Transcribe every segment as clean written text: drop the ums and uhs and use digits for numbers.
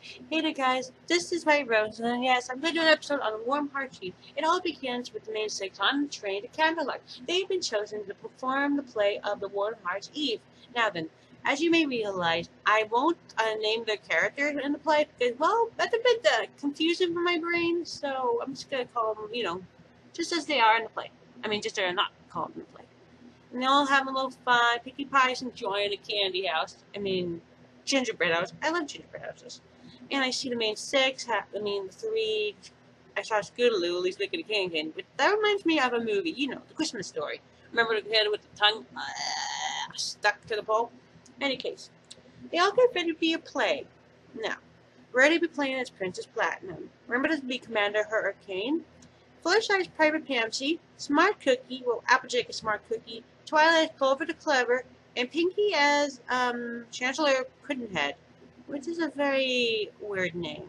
Hey there guys, this is reivew, and yes, I'm going to do an episode on the Warm Heart Chief. It all begins with the main six on the train to Candlelight. They've been chosen to perform the play of the Warm Heart's Eve. Now then, as you may realize, I won't name the characters in the play because, well, that's a bit confusing for my brain, so I'm just going to call them, just as they are in the play. I mean, just they're not called in the play. And they all have a little fun, picky pies and joy in a candy house. Gingerbread house. I love gingerbread houses. And I see the main six, the three. I saw Scootaloo, at least look at a can. But that reminds me of a movie, the Christmas Story. Remember the kid with the tongue stuck to the pole? Any case, they all get ready to be a play. Now, ready to be playing as Princess Platinum. Remember to be Commander Hurricane. Fluttershy's Private Pansy, Smart Cookie, Applejack is Smart Cookie, Twilight as Clover the Clever, and Pinky as Chancellor Puddinhead, which is a very weird name.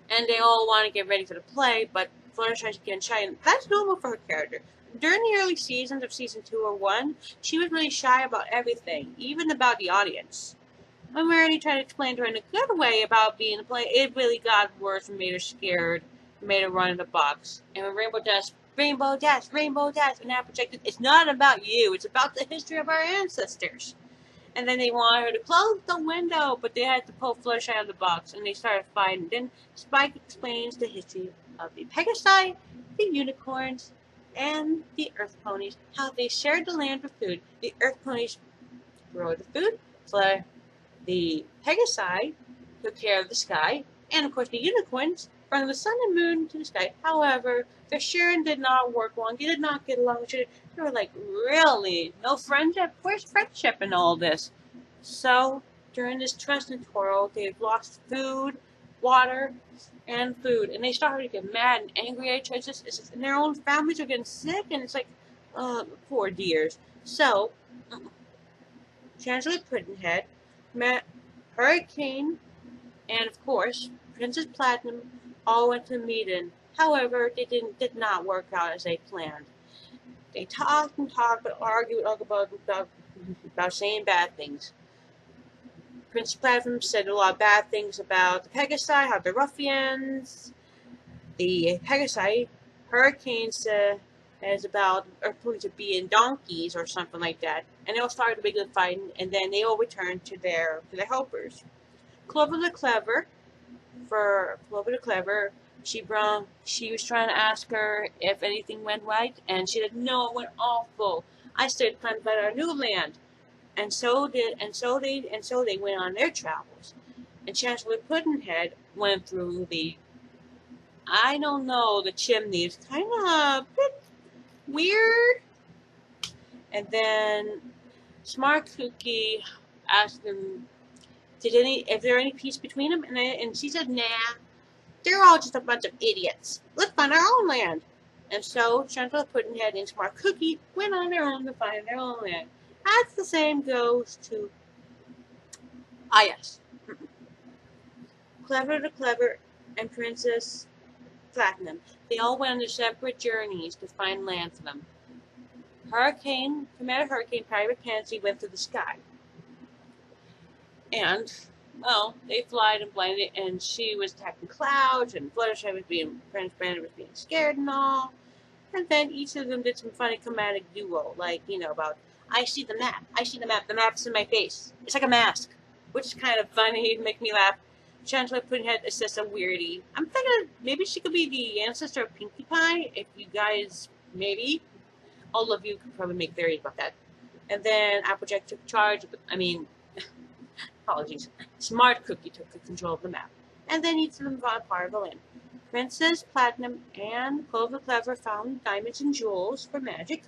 And they all want to get ready for the play, but Fluttershy's getting shy, and that's normal for her character. During the early seasons of season 2 or 1, she was really shy about everything, even about the audience. When Rarity tried to explain to her in a good way about being in the play, it really got worse and made her scared, made her run in the box. And when Rainbow Dash, and Applejack, it's not about you, it's about the history of our ancestors. And then they wanted her to close the window, but they had to pull Fluttershy out of the box, and they started fighting. Then Spike explains the history of the Pegasi, the unicorns, and the Earth Ponies, how they shared the land for food. The Earth Ponies grow the food, the Pegasi took care of the sky, and of course the unicorns from the sun and moon to the sky. However, their sharing did not work long. They did not get along with each other. They were like, really? No friendship? Where's friendship in all this? So, during this trust and twirl, they've lost food, water, and food. And they started to get mad and angry at each other. And their own families are getting sick, and it's like, poor dears. So, Chancellor Puddinhead met Hurricane, and of course, Princess Platinum all went to a meeting. However, they did not work out as they planned. They talked and talked, but argued about saying bad things. Princess Platinum said a lot of bad things about the Pegasi, how they're ruffians. The Pegasi, Hurricane said is about Earth Ponies being donkeys or something like that. And they all started a big fight, and then they all returned to their helpers. Clover the Clever, she was trying to ask her if anything went right, and she said, no, it went awful. I started planning about our new land. And so they went on their travels. And Chancellor Puddinhead went through the chimney. It's kind of a bit weird. And then Smart Cookie asked them, is there any peace between them? And she said, nah, they're all just a bunch of idiots. Let's find our own land. And so Chancellor Puddinhead and Smart Cookie went on their own to find their own land. As the same goes to, yes, Clever the Clever and Princess Platinum. They all went on their separate journeys to find land for them. Commander Hurricane, Private Pansy went through the sky. And, well, they flied and blinded, and she was attacking clouds, and Fluttershy was being scared and all. And then each of them did some funny comedic duo, like, about, I see the map, the map's in my face. It's like a mask, which is kind of funny, it makes me laugh. Chancellor Puddinhead is just a weirdie. I'm thinking maybe she could be the ancestor of Pinkie Pie, if you guys, maybe. All of you could probably make theories about that. And then Applejack took charge, apologies. Smart Cookie took control of the map. And then each of them got part of the land. Princess Platinum and Clover Clever found diamonds and jewels for magic.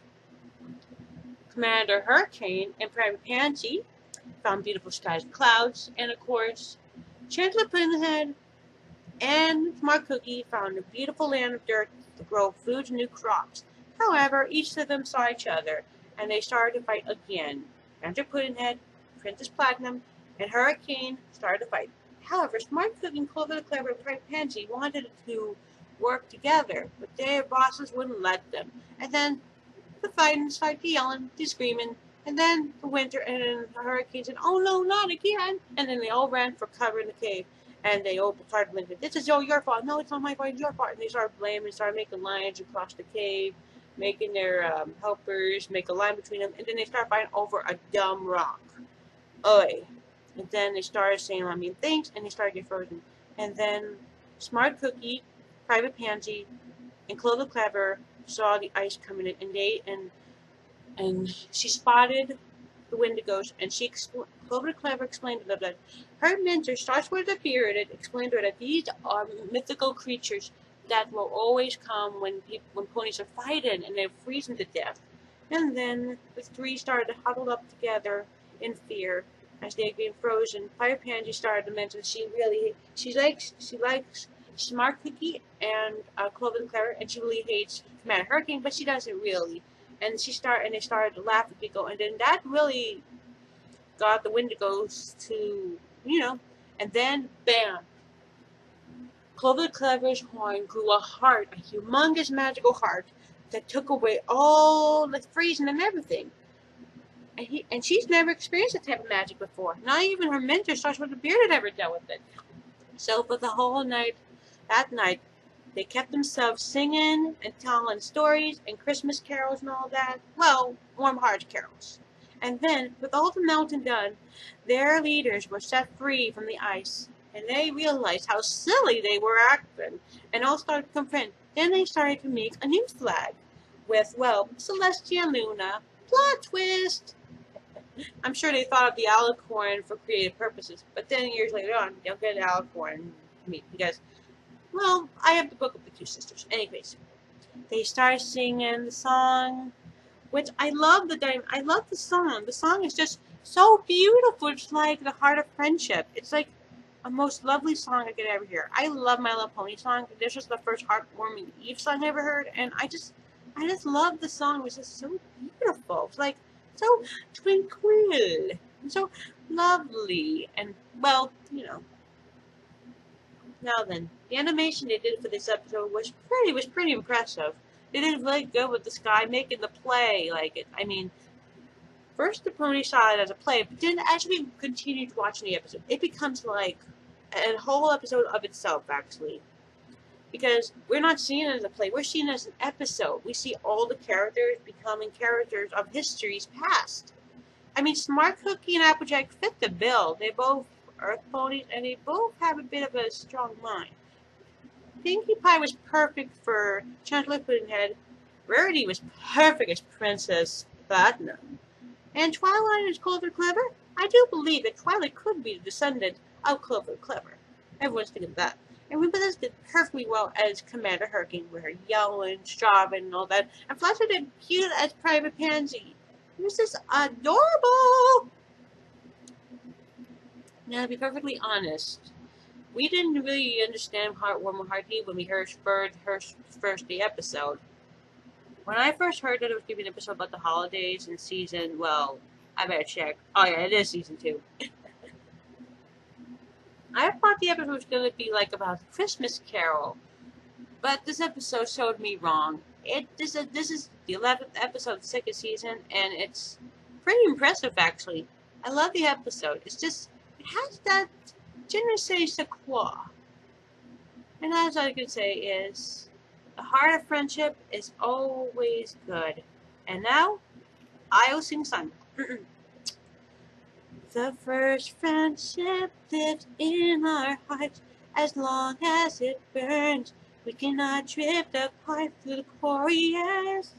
Commander Hurricane and Private Pansy found beautiful skies and clouds. And of course, Chancellor Puddinhead and Smart Cookie found a beautiful land of dirt to grow food and new crops. However, each of them saw each other, and they started to fight again. Chancellor Puddinhead, Princess Platinum, and Hurricane started to fight. However, Smart Cookie and Clover the Clever and Private Pansy wanted to work together, but their bosses wouldn't let them. And then the fighting started yelling, screaming, and then the winter and the Hurricane said, oh no, not again! And then they all ran for cover in the cave. And they all start blaming, this is all your fault. No, it's not my fault, it's your fault. And they start blaming, start making lines across the cave, making their helpers make a line between them, and then they start fighting over a dumb rock. Oi. And then they started saying mean things, and they started getting frozen. And then Smart Cookie, Private Pansy, and Clover Clever saw the ice coming in, and she spotted the Wendigos, and Clover Clever explained to them that her mentor starts with the beard and explained to her that these are mythical creatures that will always come when ponies are fighting and they're freezing to death. And then the three started huddled up together in fear as they being frozen. Fire Pansy started to mention she likes Smart Cookie and Clover Clever, and she really hates Commander Hurricane, but she doesn't really. And they started to laugh at Pico, and then that really got the Wendigos to, and then bam, Clover Clever's horn grew a heart, a humongous magical heart that took away all the freezing and everything. And she's never experienced that type of magic before. Not even her mentor, Starts with the Beard, had ever dealt with it. So for the whole night, that night, they kept themselves singing and telling stories and Christmas carols and all that. Well, warm heart carols. And then, with all the melting done, their leaders were set free from the ice, and they realized how silly they were acting, and all started to confront. Then they started to make a new flag with, well, Celestia Luna. Plot twist! I'm sure they thought of the alicorn for creative purposes, but then years later on, they'll get an alicorn because, well, I have the book of the two sisters. Anyways, they started singing the song, which I love the song. The song is just so beautiful. It's like the heart of friendship. It's like a most lovely song I could ever hear. I love My Little Pony song. This was the first heartwarming Eve song I ever heard, and I just love the song. It was just so beautiful. It's like so tranquil and so lovely, and well, Now then, the animation they did for this episode was pretty impressive. They did really good with this guy making the play like it. I mean, first the pony saw it as a play, but then as we continued watching the episode, it becomes like a whole episode of itself, actually. Because we're not seeing it as a play, we're seeing it as an episode. We see all the characters becoming characters of history's past. I mean, Smart Cookie and Applejack fit the bill. They both Earth ponies, and they both have a bit of a strong mind. Pinkie Pie was perfect for Chancellor Puddinghead. Rarity was perfect as Princess Platinum. And Twilight is Clover Clever? I do believe that Twilight could be the descendant of Clover Clever. Everyone's thinking that. And Rubens did perfectly well as Commander Hurricane with her yelling, strawberry, and all that. And Flutter did cute as Private Pansy. It was just adorable! Now, to be perfectly honest, we didn't really understand Heartwarming Hearty when we heard first the episode. When I first heard that it was going to be an episode about the holidays and season, well, I better check. Oh yeah, it is season 2. I thought the episode was going to be like about Christmas Carol, but this episode showed me wrong. This is the 11th episode of the second season, and it's pretty impressive actually. I love the episode. It has that je ne sais quoi. And as I could say is, the heart of friendship is always good. And now, I'll sing song. The first friendship lives in our hearts as long as it burns. We cannot drift apart through the quarry years.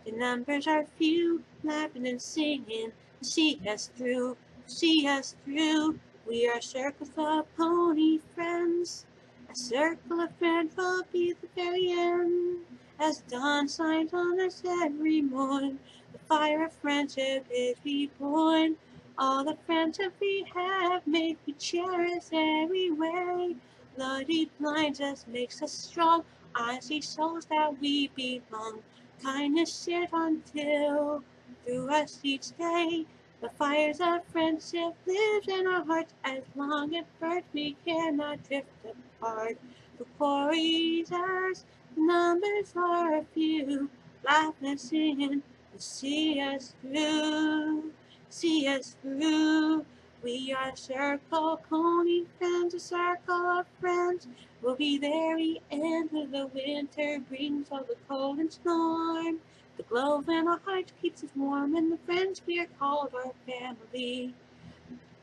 The numbers are few, laughing and singing. See us through, see us through. We are circles of pony friends. A circle of friends will be the very end. As dawn shines on us every morn, the fire of friendship is reborn. All the friendship we have made we cherish every way. Love blinds us, makes us strong. I see souls that we belong. Kindness shared until through us each day. The fires of friendship lives in our hearts as long as burns we cannot drift apart. The quarry's ours, the numbers are a few. Laughing and singing to see us through. See us through. We are a circle pony fans, a circle of friends. We'll be there the end of the winter brings all the cold and storm. The glow in our hearts keeps us warm, and the friends we are called our family.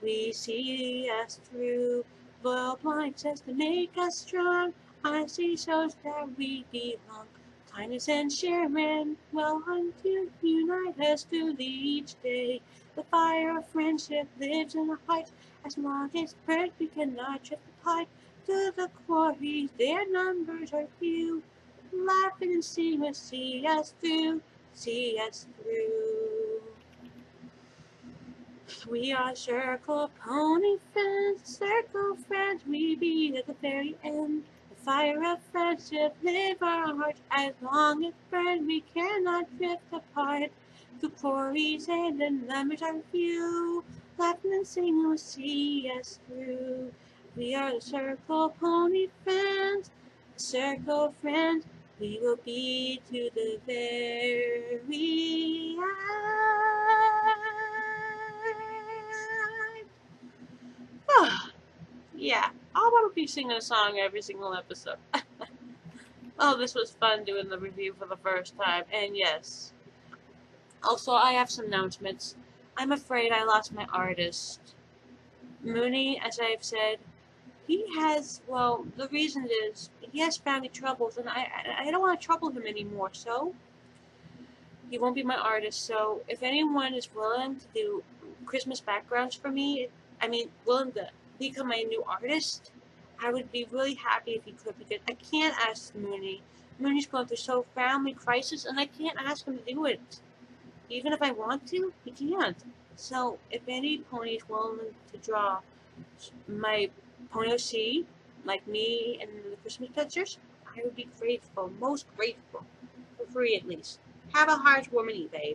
We see us through, loyal blinds us to make us strong. Honesty shows that we belong. Kindness and sharing, well unto unite us through each day. The fire of friendship lives in our hearts. As long as birds we cannot drift apart. To the quarries, their numbers are few. Laughing and sing will see us through, see us through. We are circle pony fans, circle friends, we be at the very end. The fire of friendship live our hearts, as long as friends we cannot drift apart. The quarries and the numbers are few, laughing and singing will see us through. We are the circle pony fans, circle friends, we will be to the very end. Yeah, I want to be singing a song every single episode. Oh, this was fun doing the review for the first time, and yes. Also, I have some announcements. I'm afraid I lost my artist. Mooney, as I've said, he has, well, the reason is he has family troubles, and I don't want to trouble him anymore, so he won't be my artist. So if anyone is willing to do Christmas backgrounds for me, I mean, willing to become my new artist, I would be really happy if he could, because I can't ask Mooney. Mooney's going through so family crisis, and I can't ask him to do it. Even if I want to, he can't. So if any pony is willing to draw my pony OC, like me and the Christmas pictures, I would be grateful, most grateful, for free at least. Have a heartwarming eBay.